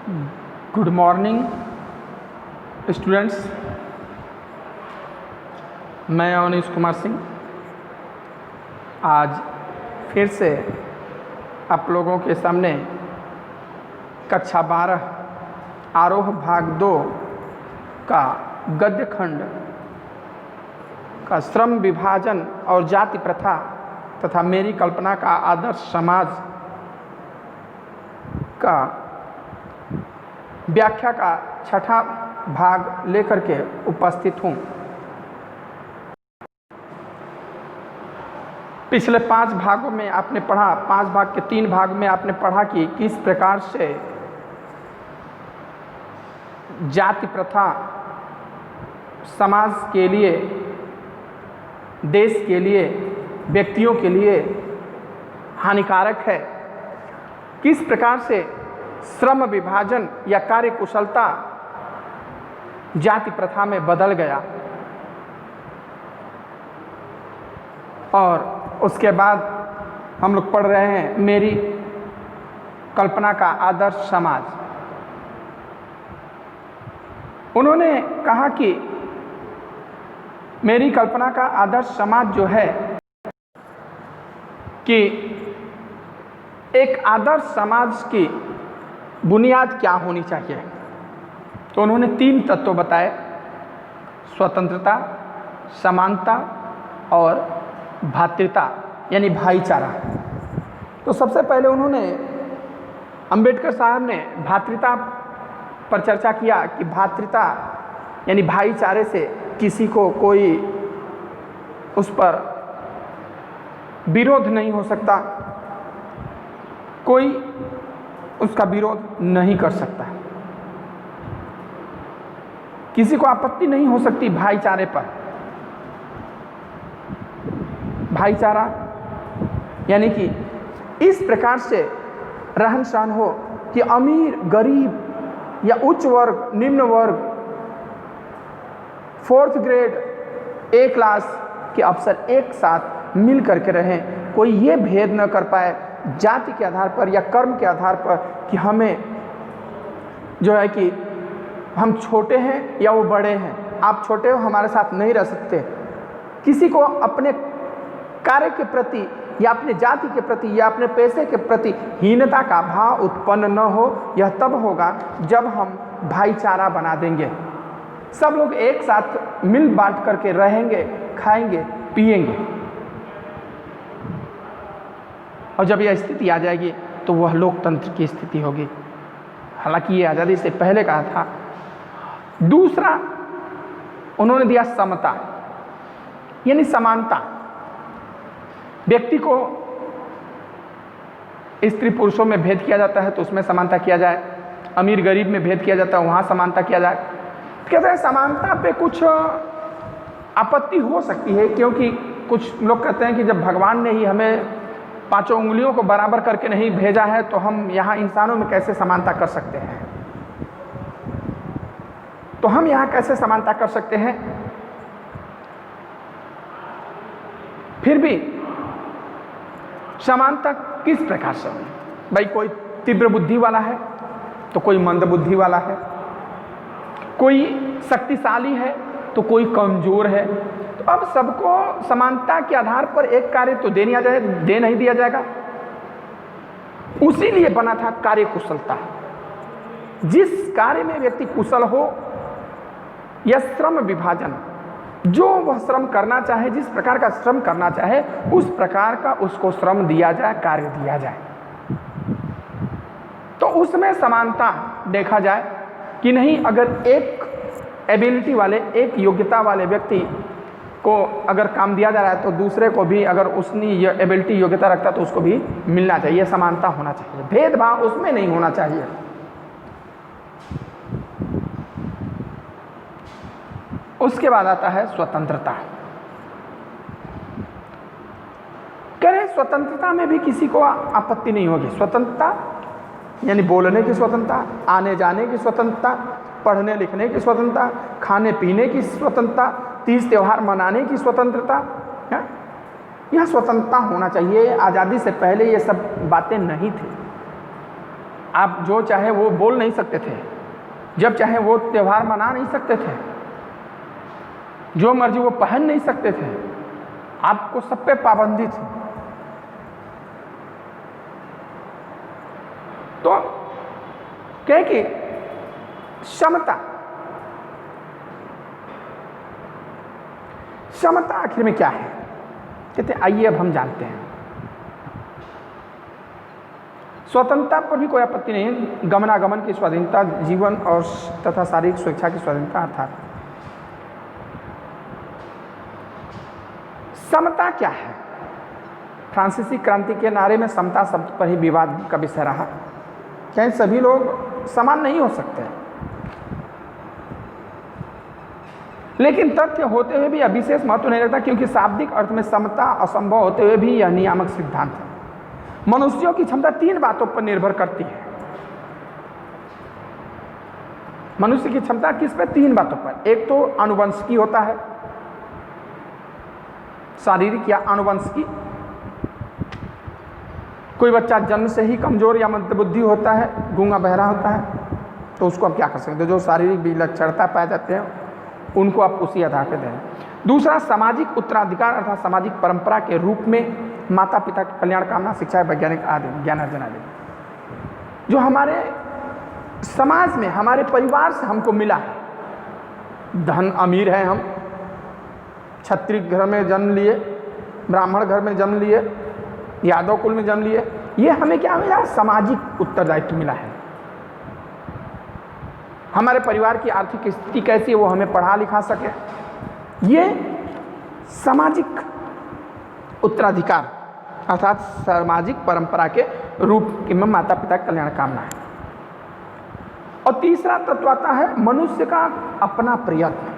Good morning students. मैं अवनीश कुमार सिंह आज फिर से आप लोगों के सामने कक्षा 12 आरोह भाग 2 का गद्य खंड का श्रम विभाजन और जाति प्रथा तथा मेरी कल्पना का आदर्श समाज का व्याख्या का छठा भाग लेकर के उपस्थित हूँ। पिछले 5 भागों में आपने पढ़ा, 5 भाग के 3 भाग में आपने पढ़ा कि किस प्रकार से जाति प्रथा समाज के लिए, देश के लिए, व्यक्तियों के लिए हानिकारक है। किस प्रकार से श्रम विभाजन या कार्य कुशलता जाति प्रथा में बदल गया, और उसके बाद हम लोग पढ़ रहे हैं मेरी कल्पना का आदर्श समाज। उन्होंने कहा कि मेरी कल्पना का आदर्श समाज जो है कि एक आदर्श समाज की बुनियाद क्या होनी चाहिए। तो उन्होंने 3 तत्व बताए: स्वतंत्रता, समानता और भ्रातृता यानी भाईचारा। तो सबसे पहले उन्होंने, अंबेडकर साहब ने भ्रातृता पर चर्चा किया कि भ्रातृता यानी भाईचारे से किसी को कोई उस पर विरोध नहीं हो सकता, कोई उसका विरोध नहीं कर सकता, किसी को आपत्ति नहीं हो सकती भाईचारे पर। भाईचारा यानी कि इस प्रकार से रहन सहन हो कि अमीर गरीब या उच्च वर्ग निम्न वर्ग, 4th ग्रेड A क्लास के अफसर एक साथ मिल करके रहें। कोई ये भेद न कर पाए जाति के आधार पर या कर्म के आधार पर कि हमें जो है कि हम छोटे हैं या वो बड़े हैं, आप छोटे हो हमारे साथ नहीं रह सकते। किसी को अपने कार्य के प्रति या अपने जाति के प्रति या अपने पैसे के प्रति हीनता का भाव उत्पन्न न हो। यह तब होगा जब हम भाईचारा बना देंगे, सब लोग एक साथ मिल बांट करके रहेंगे, खाएंगे, पिएंगे। और जब यह स्थिति आ जाएगी तो वह लोकतंत्र की स्थिति होगी। हालांकि ये आज़ादी से पहले कहा था। दूसरा उन्होंने दिया समता यानी समानता। व्यक्ति को स्त्री पुरुषों में भेद किया जाता है तो उसमें समानता किया जाए, अमीर गरीब में भेद किया जाता है वहाँ समानता किया जाए। कहते हैं समानता पे कुछ आपत्ति हो सकती है, क्योंकि कुछ लोग कहते हैं कि जब भगवान ने ही हमें 5 उंगलियों को बराबर करके नहीं भेजा है तो हम यहाँ इंसानों में कैसे समानता कर सकते हैं। तो हम यहाँ कैसे समानता कर सकते हैं। फिर भी समानता किस प्रकार से होगी। भाई कोई तीव्र बुद्धि वाला है तो कोई मंद बुद्धि वाला है, कोई शक्तिशाली है तो कोई कमजोर है। तो अब सबको समानता के आधार पर एक कार्य तो दे नहीं दिया जाएगा। उसी लिए बना था कार्य कुशलता। जिस कार्य में व्यक्ति कुशल हो या श्रम विभाजन, जो वह श्रम करना चाहे, जिस प्रकार का श्रम करना चाहे उस प्रकार का उसको श्रम दिया जाए, कार्य दिया जाए। तो उसमें समानता देखा जाए कि नहीं। अगर एक एबिलिटी वाले, एक योग्यता वाले व्यक्ति को अगर काम दिया जा रहा है तो दूसरे को भी, अगर उसने ये एबिलिटी योग्यता रखता तो उसको भी मिलना चाहिए। समानता होना चाहिए, भेदभाव उसमें नहीं होना चाहिए। उसके बाद आता है स्वतंत्रता। कह रहे स्वतंत्रता में भी किसी को आपत्ति नहीं होगी। स्वतंत्रता यानी बोलने की स्वतंत्रता, आने जाने की स्वतंत्रता, पढ़ने लिखने की स्वतंत्रता, खाने पीने की स्वतंत्रता, तीज त्यौहार मनाने की स्वतंत्रता। यह स्वतंत्रता होना चाहिए। आज़ादी से पहले ये सब बातें नहीं थी। आप जो चाहे वो बोल नहीं सकते थे, जब चाहे वो त्यौहार मना नहीं सकते थे, जो मर्जी वो पहन नहीं सकते थे, आपको सब पे पाबंदी थी। तो कहे कि समता, समता आखिर में क्या है? कहते आइए अब हम जानते हैं। स्वतंत्रता पर भी कोई आपत्ति नहीं है, गमनागमन की स्वाधीनता, जीवन और तथा शारीरिक स्वेच्छा की स्वाधीनता, अर्थात समता क्या है? फ्रांसीसी क्रांति के नारे में समता शब्द पर ही विवाद का विषय रहा। क्या सभी लोग समान नहीं हो सकते? लेकिन तथ्य होते हुए भी अविशेष महत्व नहीं रखता, क्योंकि शाब्दिक अर्थ में समता असंभव होते हुए भी यह नियामक सिद्धांत है। मनुष्यों की क्षमता 3 बातों पर निर्भर करती है। मनुष्य की क्षमता किस पे? 3 बातों पर। एक तो आनुवंशिकी होता है, शारीरिक या आनुवंशिकी। कोई बच्चा जन्म से ही कमजोर या मंदबुद्धि होता है, गूंगा बहरा होता है, तो उसको आप क्या कर सकते हो? जो शारीरिक विलक्षणता पाए जाते हैं उनको आप उसी आधार पर दें। दूसरा सामाजिक उत्तराधिकार अर्थात सामाजिक परंपरा के रूप में माता पिता की कल्याण कामना, शिक्षा, वैज्ञानिक आदि, ज्ञान अर्जन आदि, जो हमारे समाज में हमारे परिवार से हमको मिला है। धन अमीर है, हम क्षत्रिय घर में जन्म लिए, ब्राह्मण घर में जन्म लिए, यादव कुल में जन्म लिए, ये हमें क्या मिला? सामाजिक उत्तरदायित्व मिला है। हमारे परिवार की आर्थिक स्थिति कैसी है वो हमें पढ़ा लिखा सके, ये सामाजिक उत्तराधिकार अर्थात सामाजिक परंपरा के रूप में माता पिता की कल्याण कामना है। और तीसरा तत्व आता है मनुष्य का अपना प्रयत्न।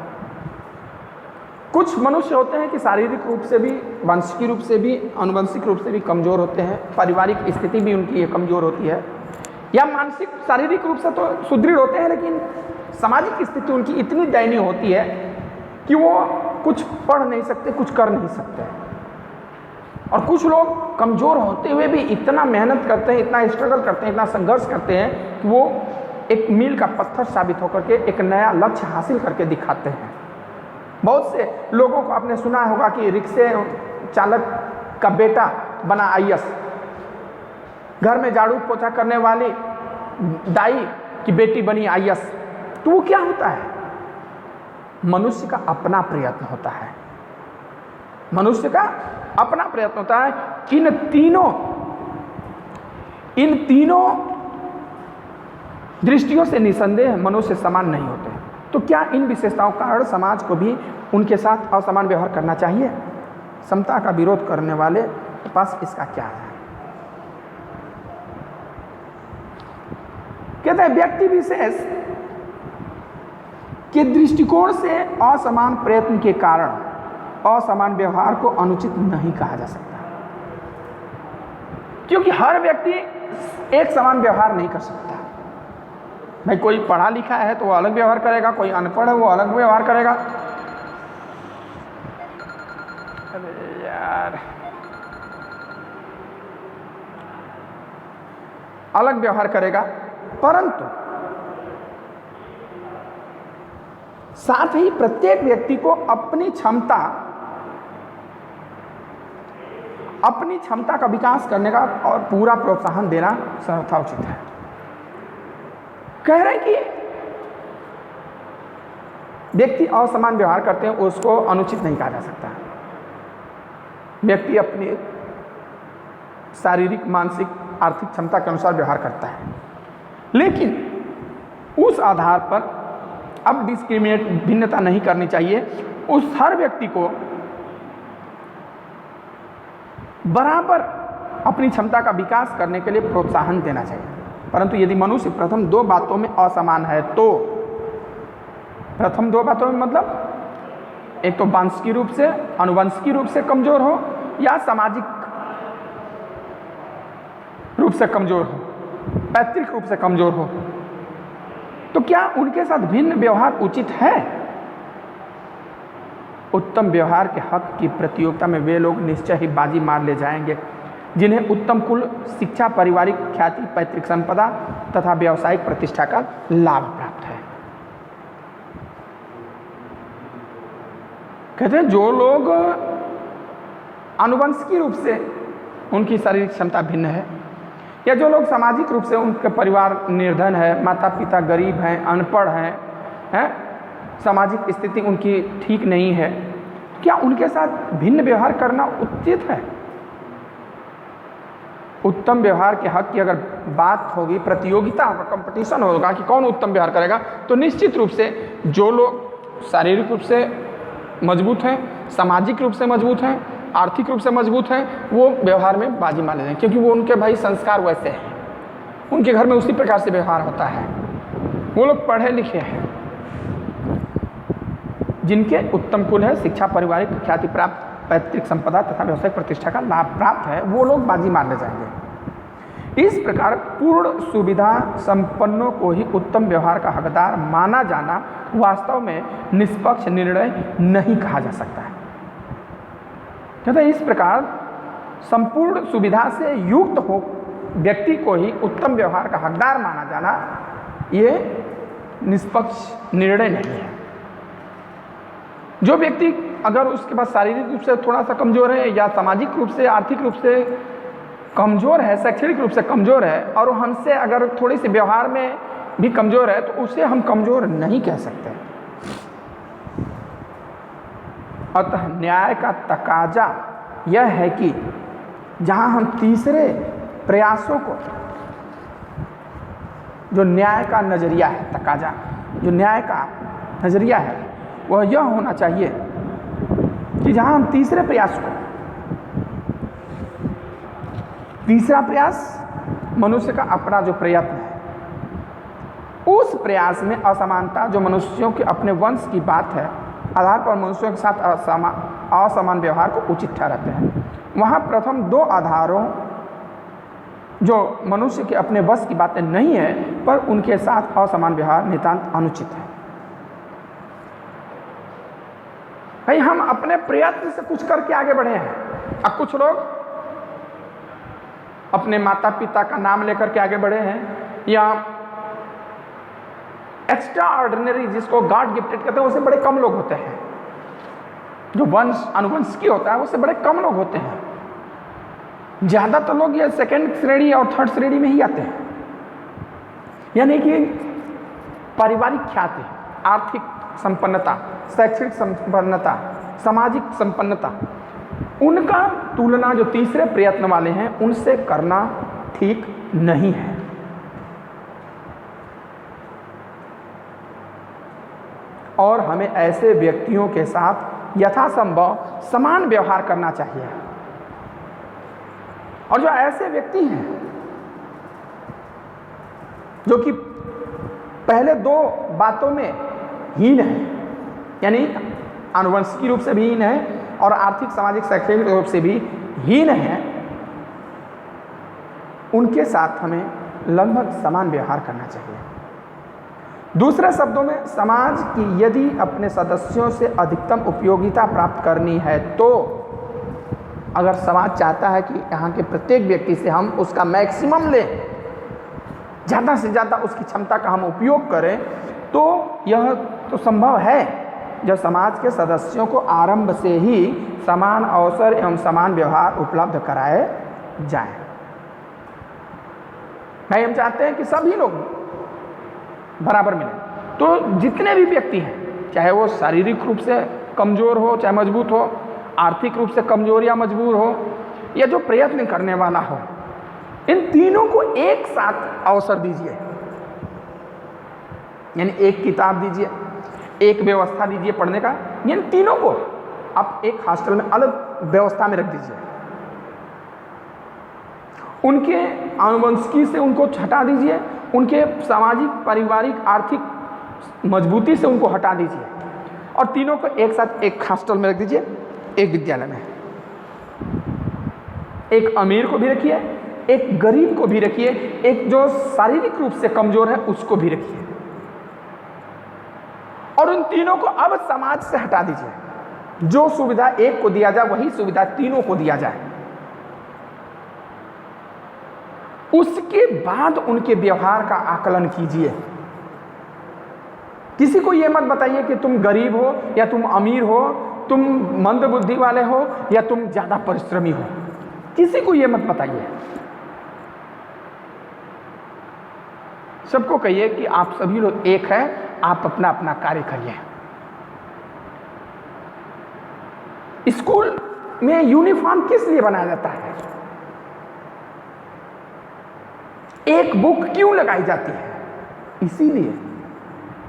कुछ मनुष्य होते हैं कि शारीरिक रूप से भी, वंशिक रूप से भी, आनुवंशिक रूप से भी कमजोर होते हैं, पारिवारिक स्थिति भी उनकी कमजोर होती है, या मानसिक शारीरिक रूप से तो सुदृढ़ होते हैं, लेकिन सामाजिक स्थिति उनकी इतनी दयनीय होती है कि वो कुछ पढ़ नहीं सकते, कुछ कर नहीं सकते। और कुछ लोग कमज़ोर होते हुए भी इतना मेहनत करते हैं, इतना स्ट्रगल करते हैं, इतना संघर्ष करते हैं कि वो एक मील का पत्थर साबित होकर के एक नया लक्ष्य हासिल करके दिखाते हैं। बहुत से लोगों को आपने सुना होगा कि रिक्शे चालक का बेटा बना IAS, घर में झाड़ू पोछा करने वाली दाई की बेटी बनी IAS। तो वो क्या होता है? मनुष्य का अपना प्रयत्न होता है, मनुष्य का अपना प्रयत्न होता है। इन तीनों दृष्टियों से निसंदेह मनुष्य समान नहीं होते। तो क्या इन विशेषताओं के कारण समाज को भी उनके साथ असमान व्यवहार करना चाहिए? समता का विरोध करने वाले के पास इसका क्या है? कहते हैं व्यक्ति विशेष के दृष्टिकोण से असमान प्रयत्न के कारण असमान व्यवहार को अनुचित नहीं कहा जा सकता, क्योंकि हर व्यक्ति एक समान व्यवहार नहीं कर सकता। भाई कोई पढ़ा लिखा है तो वो अलग व्यवहार करेगा, कोई अनपढ़ है वो अलग व्यवहार करेगा। अरे यार, अलग व्यवहार करेगा, परंतु साथ ही प्रत्येक व्यक्ति को अपनी क्षमता का विकास करने का और पूरा प्रोत्साहन देना सर्वथा उचित है। कह रहे हैं कि व्यक्ति असमान व्यवहार करते हैं उसको अनुचित नहीं कहा जा सकता। व्यक्ति अपनी शारीरिक, मानसिक, आर्थिक क्षमता के अनुसार व्यवहार करता है, लेकिन उस आधार पर अब डिस्क्रिमिनेट, भिन्नता नहीं करनी चाहिए। उस हर व्यक्ति को बराबर अपनी क्षमता का विकास करने के लिए प्रोत्साहन देना चाहिए। परंतु यदि मनुष्य प्रथम 2 बातों में असमान है, तो प्रथम 2 बातों में मतलब एक तो वांशिकीय रूप से, आनुवंशिकीय रूप से कमजोर हो या सामाजिक रूप से कमजोर हो, पैतृक रूप से कमजोर हो, तो क्या उनके साथ भिन्न व्यवहार उचित है? उत्तम व्यवहार के हक की प्रतियोगिता में वे लोग निश्चय ही बाजी मार ले जाएंगे जिन्हें उत्तम कुल, शिक्षा, पारिवारिक ख्याति, पैतृक संपदा तथा व्यावसायिक प्रतिष्ठा का लाभ प्राप्त है। कहते हैं जो लोग आनुवंशिकी रूप से उनकी शारीरिक क्षमता भिन्न है, या जो लोग सामाजिक रूप से उनके परिवार निर्धन है, माता पिता गरीब हैं, अनपढ़ हैं, सामाजिक स्थिति उनकी ठीक नहीं है, क्या उनके साथ भिन्न व्यवहार करना उचित है? उत्तम व्यवहार के हक की अगर बात होगी, प्रतियोगिता होगा, कंपटीशन होगा कि कौन उत्तम व्यवहार करेगा, तो निश्चित रूप से जो लोग शारीरिक रूप से मजबूत हैं, सामाजिक रूप से मजबूत हैं, आर्थिक रूप से मजबूत हैं, वो व्यवहार में बाजी मार लेते हैं, क्योंकि वो उनके भाई संस्कार वैसे हैं, उनके घर में उसी प्रकार से व्यवहार होता है, वो लोग पढ़े लिखे हैं। जिनके उत्तम कुल है, शिक्षा, पारिवारिक ख्याति प्राप्त, पैतृक संपदा तथा व्यावसायिक प्रतिष्ठा का लाभ प्राप्त है, वो लोग बाजी मारने जाएंगे। इस प्रकार पूर्ण सुविधा संपन्नों को ही उत्तम व्यवहार का हकदार माना जाना वास्तव में निष्पक्ष निर्णय नहीं कहा जा सकता है। कहते इस प्रकार संपूर्ण सुविधा से युक्त हो व्यक्ति को ही उत्तम व्यवहार का हकदार माना जाना ये निष्पक्ष निर्णय नहीं है। जो व्यक्ति अगर उसके पास शारीरिक रूप से थोड़ा सा कमज़ोर है, या सामाजिक रूप से, आर्थिक रूप से कमज़ोर है, शैक्षणिक रूप से कमज़ोर है, और हमसे अगर थोड़ी सी व्यवहार में भी कमज़ोर है, तो उसे हम कमज़ोर नहीं कह सकते। अतः न्याय का तकाजा यह है कि जहाँ हम तीसरे प्रयासों को, जो न्याय का नज़रिया है, तकाजा जो न्याय का नज़रिया है, वह यह होना चाहिए कि जहाँ हम तीसरे प्रयास को, तीसरा प्रयास मनुष्य का अपना जो प्रयत्न है, उस प्रयास में असमानता, जो मनुष्यों के अपने वंश की बात है, आधार पर मनुष्यों के साथ असमान व्यवहार को उचित ठहराते हैं। वहाँ प्रथम दो आधारों, जो मनुष्य के अपने वश की बातें नहीं है, पर उनके साथ असमान व्यवहार नितांत अनुचित है। भाई हम अपने प्रयत्न से कुछ करके आगे बढ़े हैं, अब कुछ लोग अपने माता पिता का नाम लेकर के आगे बढ़े हैं, या एक्स्ट्रा ऑर्डिनरी, जिसको गॉड गिफ्टेड कहते हैं, उससे बड़े कम लोग होते हैं। जो वंश अनुवंशिकी होता है उससे बड़े कम लोग होते हैं। ज़्यादातर लोग ये सेकेंड श्रेणी और थर्ड श्रेणी में ही आते हैं। यानी कि पारिवारिक ख्याति, आर्थिक संपन्नता, शैक्षणिक संपन्नता, सामाजिक संपन्नता, उनका तुलना जो तीसरे प्रयत्न वाले हैं उनसे करना ठीक नहीं है। और हमें ऐसे व्यक्तियों के साथ यथासंभव समान व्यवहार करना चाहिए। और जो ऐसे व्यक्ति हैं जो कि पहले दो बातों में हीन है, यानी आनुवंशिकी रूप से भी हीन है और आर्थिक, सामाजिक, शैक्षणिक रूप से भी हीन है, उनके साथ हमें लगभग समान व्यवहार करना चाहिए। दूसरे शब्दों में, समाज की यदि अपने सदस्यों से अधिकतम उपयोगिता प्राप्त करनी है, तो अगर समाज चाहता है कि यहाँ के प्रत्येक व्यक्ति से हम उसका मैक्सिमम लें, ज़्यादा से ज़्यादा उसकी क्षमता का हम उपयोग करें, तो यह तो संभव है जब समाज के सदस्यों को आरंभ से ही समान अवसर एवं समान व्यवहार उपलब्ध कराए जाएं। भाई हम चाहते हैं कि सभी लोग बराबर मिले, तो जितने भी व्यक्ति हैं, चाहे वो शारीरिक रूप से कमज़ोर हो चाहे मजबूत हो, आर्थिक रूप से कमज़ोर या मजबूर हो, या जो प्रयत्न करने वाला हो, इन तीनों को एक साथ अवसर दीजिए। यानी एक किताब दीजिए, एक व्यवस्था दीजिए पढ़ने का, यानी तीनों को आप एक हॉस्टल में अलग व्यवस्था में रख दीजिए। उनके आनुवंशिकी से उनको हटा दीजिए, उनके सामाजिक, पारिवारिक, आर्थिक मजबूती से उनको हटा दीजिए, और तीनों को एक साथ एक हॉस्टल में रख दीजिए, एक विद्यालय में। एक अमीर को भी रखिए, एक गरीब को भी रखिए, एक जो शारीरिक रूप से कमज़ोर है उसको भी रखिए, और उन तीनों को अब समाज से हटा दीजिए। जो सुविधा एक को दिया जाए वही सुविधा तीनों को दिया जाए। उसके बाद उनके व्यवहार का आकलन कीजिए। किसी को ये मत बताइए कि तुम गरीब हो या तुम अमीर हो, तुम मंद बुद्धि वाले हो या तुम ज्यादा परिश्रमी हो, किसी को ये मत बताइए। सबको कहिए कि आप सभी लोग एक हैं, आप अपना अपना कार्य करिए। स्कूल में यूनिफॉर्म किस लिए बनाया जाता है? एक बुक क्यों लगाई जाती है? इसीलिए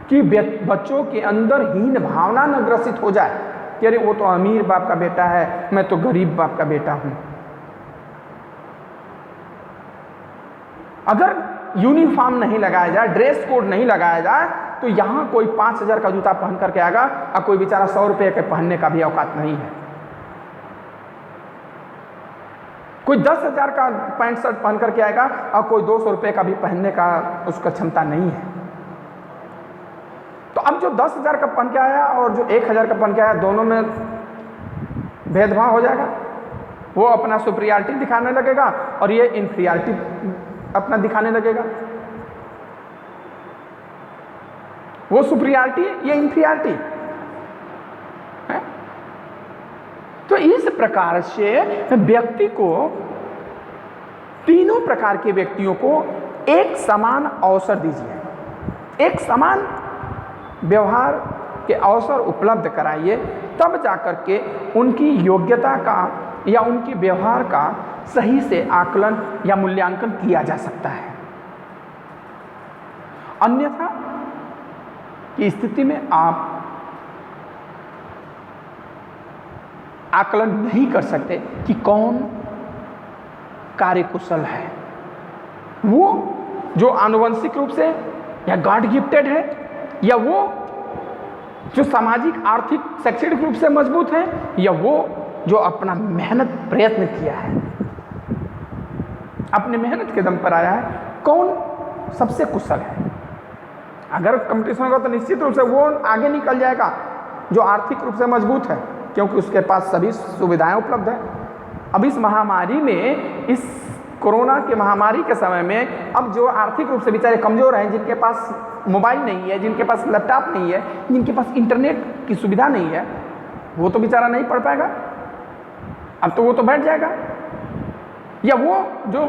कि बच्चों के अंदर हीन भावना न ग्रसित हो जाए कि अरे वो तो अमीर बाप का बेटा है, मैं तो गरीब बाप का बेटा हूं। अगर यूनिफॉर्म नहीं लगाया जाए, ड्रेस कोड नहीं लगाया जाए, तो यहां कोई 5,000 का जूता पहन करके आएगा और कोई बेचारा 100 रुपये के पहनने का भी औकात नहीं है। कोई 10,000 का पैंट शर्ट पहन करके आएगा और कोई 200 रुपये का भी पहनने का उसका क्षमता नहीं है। तो अब जो 10,000 का पहन के आया और जो 1,000 का पहन के आया, दोनों में भेदभाव हो जाएगा। वो अपना सुपीरियरिटी दिखाने लगेगा और ये इन्फीरियरिटी अपना दिखाने लगेगा। वो सुपीरियरिटी, ये इन्फीरियरिटी है। तो इस प्रकार से व्यक्ति को, तीनों प्रकार के व्यक्तियों को एक समान अवसर दीजिए, एक समान व्यवहार के अवसर उपलब्ध कराइए, तब जाकर के उनकी योग्यता का या उनके व्यवहार का सही से आकलन या मूल्यांकन किया जा सकता है। अन्यथा की स्थिति में आप आकलन नहीं कर सकते कि कौन कार्यकुशल है। वो जो आनुवंशिक रूप से या गॉड गिफ्टेड है, या वो जो सामाजिक आर्थिक शैक्षणिक रूप से मजबूत है, या वो जो अपना मेहनत प्रयत्न किया है, अपने मेहनत के दम पर आया है, कौन सबसे कुशल है। अगर कंपटीशन होगा तो निश्चित रूप से वो आगे निकल जाएगा जो आर्थिक रूप से मजबूत है, क्योंकि उसके पास सभी सुविधाएं उपलब्ध है। अब इस महामारी में, इस कोरोना के महामारी के समय में, अब जो आर्थिक रूप से बेचारे कमजोर हैं, जिनके पास मोबाइल नहीं है, जिनके पास लैपटॉप नहीं है, जिनके पास इंटरनेट की सुविधा नहीं है, वो तो बेचारा नहीं पढ़ पाएगा। अब तो वो तो बैठ जाएगा। या वो जो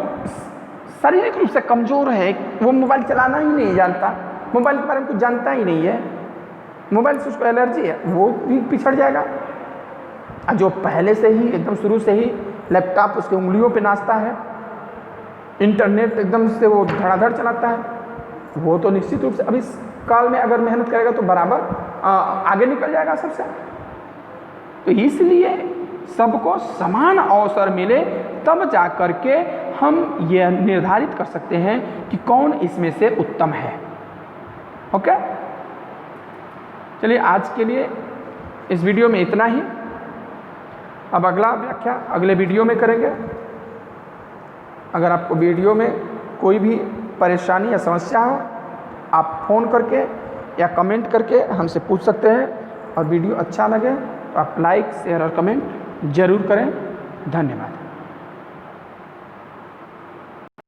शारीरिक रूप से कमजोर है, वो मोबाइल चलाना ही नहीं जानता, मोबाइल के बारे में कुछ जानता ही नहीं है, मोबाइल से उसको एलर्जी है, वो भी पिछड़ जाएगा। और जो पहले से ही एकदम शुरू से ही लैपटॉप उसके उंगलियों पे नाचता है, इंटरनेट एकदम से वो धड़ाधड़ चलाता है, वो तो निश्चित रूप से अब इस काल में अगर मेहनत करेगा तो बराबर आगे निकल जाएगा सबसे। तो इसलिए सबको समान अवसर मिले, तब जाकर के हम यह निर्धारित कर सकते हैं कि कौन इसमें से उत्तम है। ओके, चलिए आज के लिए इस वीडियो में इतना ही। अब अगला व्याख्या अगले वीडियो में करेंगे। अगर आपको वीडियो में कोई भी परेशानी या समस्या हो, आप फ़ोन करके या कमेंट करके हमसे पूछ सकते हैं। और वीडियो अच्छा लगे तो आप लाइक, शेयर और कमेंट जरूर करें। धन्यवाद।